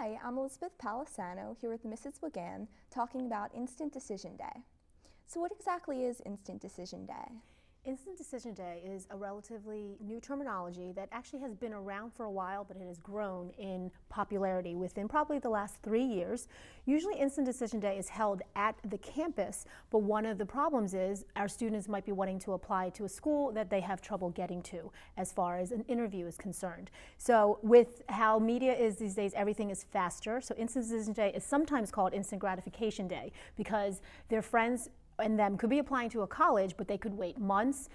Hi, I'm Elizabeth Palisano here with Mrs. Wigan talking about Instant Decision Day. So what exactly is Instant Decision Day? Instant Decision Day is a relatively new terminology that actually has been around for a while, but it has grown in popularity within probably the last 3 years. Usually Instant Decision Day is held at the campus, but one of the problems is our students might be wanting to apply to a school that they have trouble getting to as far as an interview is concerned. So with how media is these days, everything is faster. So Instant Decision Day is sometimes called Instant Gratification Day because their friends and them could be applying to a college, but they could wait months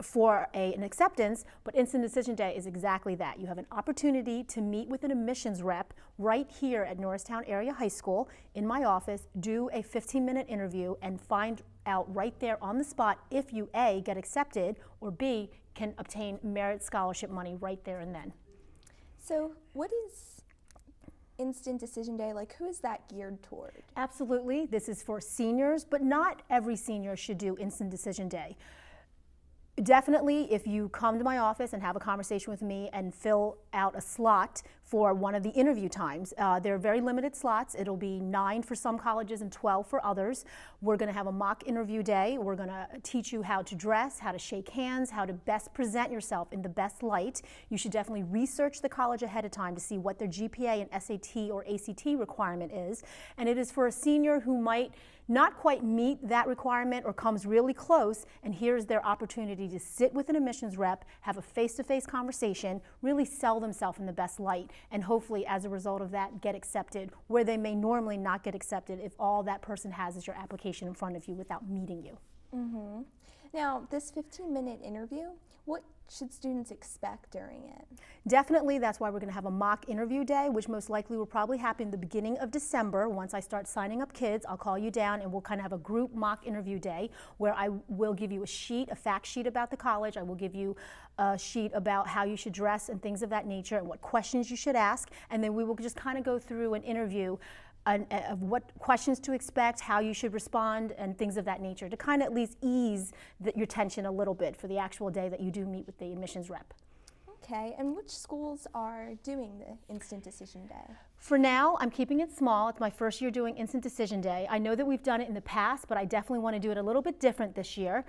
for an acceptance. But Instant Decision Day is exactly that. You have an opportunity to meet with an admissions rep right here at Norristown Area High School in my office, do a 15-minute interview, and find out right there on the spot if you A, get accepted, or B, can obtain merit scholarship money right there and then. So what is Instant Decision Day, like who is that geared toward? Absolutely, this is for seniors, but not every senior should do Instant Decision Day. Definitely, if you come to my office and have a conversation with me and fill out a slot for one of the interview times, they're very limited slots. It'll be 9 for some colleges and 12 for others. We're going to have a mock interview day. We're going to teach you how to dress, how to shake hands, how to best present yourself in the best light. You should definitely research the college ahead of time to see what their GPA and SAT or ACT requirement is. And it is for a senior who might not quite meet that requirement or comes really close, and here's their opportunity to sit with an admissions rep, have a face-to-face conversation, really sell themselves in the best light, and hopefully as a result of that get accepted where they may normally not get accepted if all that person has is your application in front of you without meeting you. Mm-hmm. Now, this 15-minute interview, what should students expect during it? Definitely, that's why we're going to have a mock interview day, which most likely will probably happen the beginning of December. Once I start signing up kids, I'll call you down and we'll kind of have a group mock interview day where I will give you a fact sheet about the college. I will give you a sheet about how you should dress and things of that nature and what questions you should ask, and then we will just kind of go through an interview of what questions to expect, how you should respond, and things of that nature to kind of at least ease your tension a little bit for the actual day that you do meet with the admissions rep. Okay, and which schools are doing the Instant Decision Day? For now, I'm keeping it small. It's my first year doing Instant Decision Day. I know that we've done it in the past, but I definitely want to do it a little bit different this year.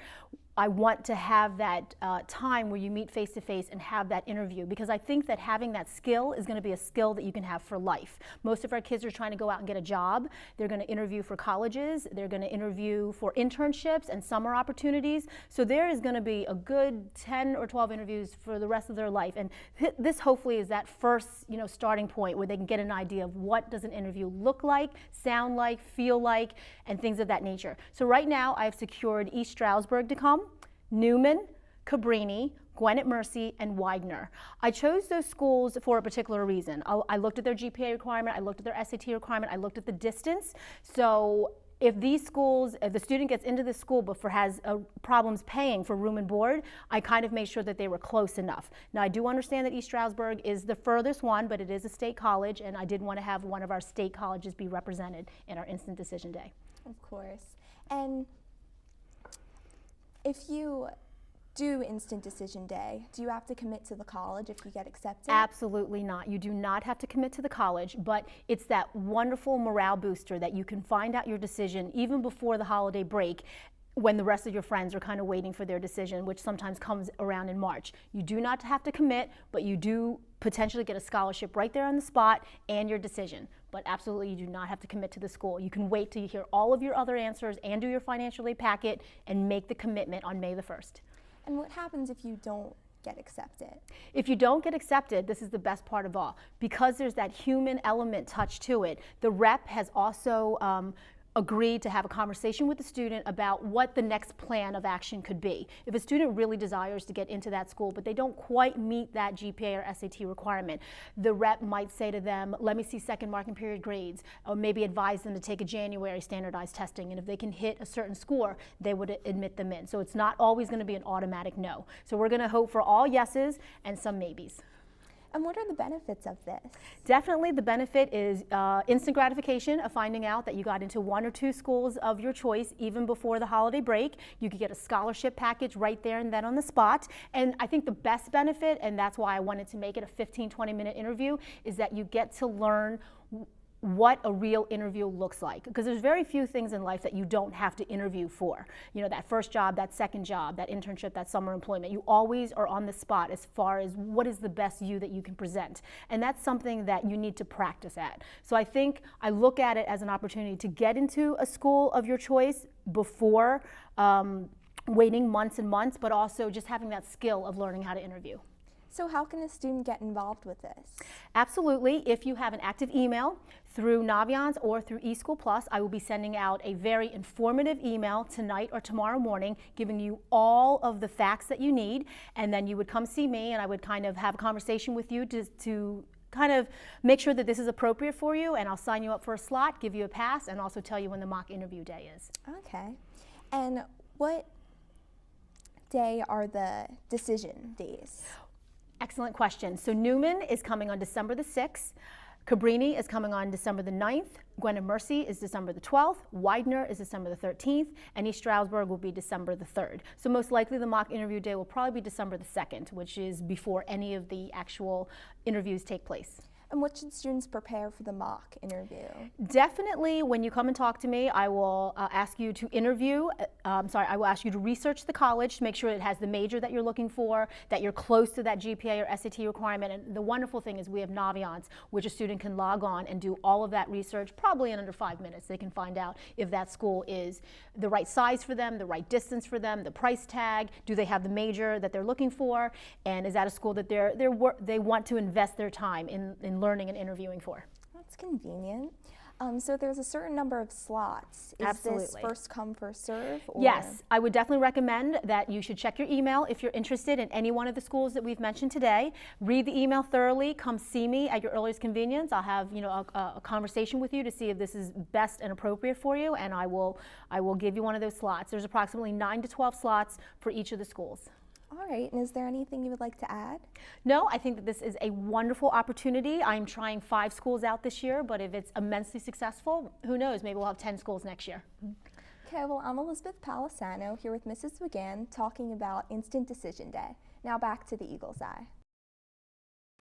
I want to have that time where you meet face to face and have that interview, because I think that having that skill is going to be a skill that you can have for life. Most of our kids are trying to go out and get a job. They're going to interview for colleges. They're going to interview for internships and summer opportunities. So there is going to be a good 10 or 12 interviews for the rest of their life. And this hopefully is that first, starting point where they can get an idea of what does an interview look like, sound like, feel like, and things of that nature. So right now I've secured East Stroudsburg to come, Newman, Cabrini, Gwinnett Mercy, and Widener. I chose those schools for a particular reason. I looked at their GPA requirement, I looked at their SAT requirement, I looked at the distance. So if these schools, if the student gets into this school but has problems paying for room and board, I kind of made sure that they were close enough. Now I do understand that East Stroudsburg is the furthest one, but it is a state college, and I did want to have one of our state colleges be represented in our Instant Decision Day. Of course. And if you do Instant Decision Day, do you have to commit to the college if you get accepted? Absolutely not. You do not have to commit to the college, but it's that wonderful morale booster that you can find out your decision even before the holiday break, when the rest of your friends are kind of waiting for their decision, which sometimes comes around in March. You do not have to commit, but you do potentially get a scholarship right there on the spot and your decision. But absolutely, you do not have to commit to the school. You can wait till you hear all of your other answers and do your financial aid packet and make the commitment on May the 1st. And what happens if you don't get accepted? If you don't get accepted, this is the best part of all. Because there's that human element touch to it, the rep has also agreed to have a conversation with the student about what the next plan of action could be. If a student really desires to get into that school, but they don't quite meet that GPA or SAT requirement, the rep might say to them, let me see second marking period grades, or maybe advise them to take a January standardized testing, and if they can hit a certain score, they would admit them in. So it's not always going to be an automatic no. So we're going to hope for all yeses and some maybes. And what are the benefits of this? Definitely the benefit is instant gratification of finding out that you got into 1 or 2 schools of your choice even before the holiday break. You could get a scholarship package right there and then on the spot. And I think the best benefit, and that's why I wanted to make it a 15-20 minute interview, is that you get to learn what a real interview looks like, because there's very few things in life that you don't have to interview for. You know, that first job, that second job, that internship, that summer employment. You always are on the spot as far as what is the best you that you can present. And that's something that you need to practice at. So I think I look at it as an opportunity to get into a school of your choice before waiting months and months, but also just having that skill of learning how to interview. So how can a student get involved with this? Absolutely. If you have an active email through Naviance or through eSchool Plus, I will be sending out a very informative email tonight or tomorrow morning, giving you all of the facts that you need, and then you would come see me and I would kind of have a conversation with you to kind of make sure that this is appropriate for you, and I'll sign you up for a slot, give you a pass, and also tell you when the mock interview day is. Okay. And what day are the decision days? Excellent question. So Newman is coming on December the 6th. Cabrini is coming on December the 9th. Gwen and Mercy is December the 12th. Widener is December the 13th. And East Stroudsburg will be December the 3rd. So most likely the mock interview day will probably be December the 2nd, which is before any of the actual interviews take place. And what should students prepare for the mock interview? Definitely, when you come and talk to me, I will ask you to interview. I will ask you to research the college to make sure it has the major that you're looking for, that you're close to that GPA or SAT requirement. And the wonderful thing is we have Naviance, which a student can log on and do all of that research probably in under 5 minutes. They can find out if that school is the right size for them, the right distance for them, the price tag, do they have the major that they're looking for, and is that a school that they want to invest their time in learning and interviewing for. That's convenient. So there's a certain number of slots. Is Absolutely. this first come, first serve? Or? Yes, I would definitely recommend that you should check your email if you're interested in any one of the schools that we've mentioned today. Read the email thoroughly. Come see me at your earliest convenience. I'll have a conversation with you to see if this is best and appropriate for you, and I will give you one of those slots. There's approximately 9 to 12 slots for each of the schools. All right, and is there anything you would like to add? No, I think that this is a wonderful opportunity. I'm trying 5 schools out this year, but if it's immensely successful, who knows, maybe we'll have 10 schools next year. Okay, well, I'm Elizabeth Palisano here with Mrs. Wigan talking about Instant Decision Day. Now back to the Eagle's Eye.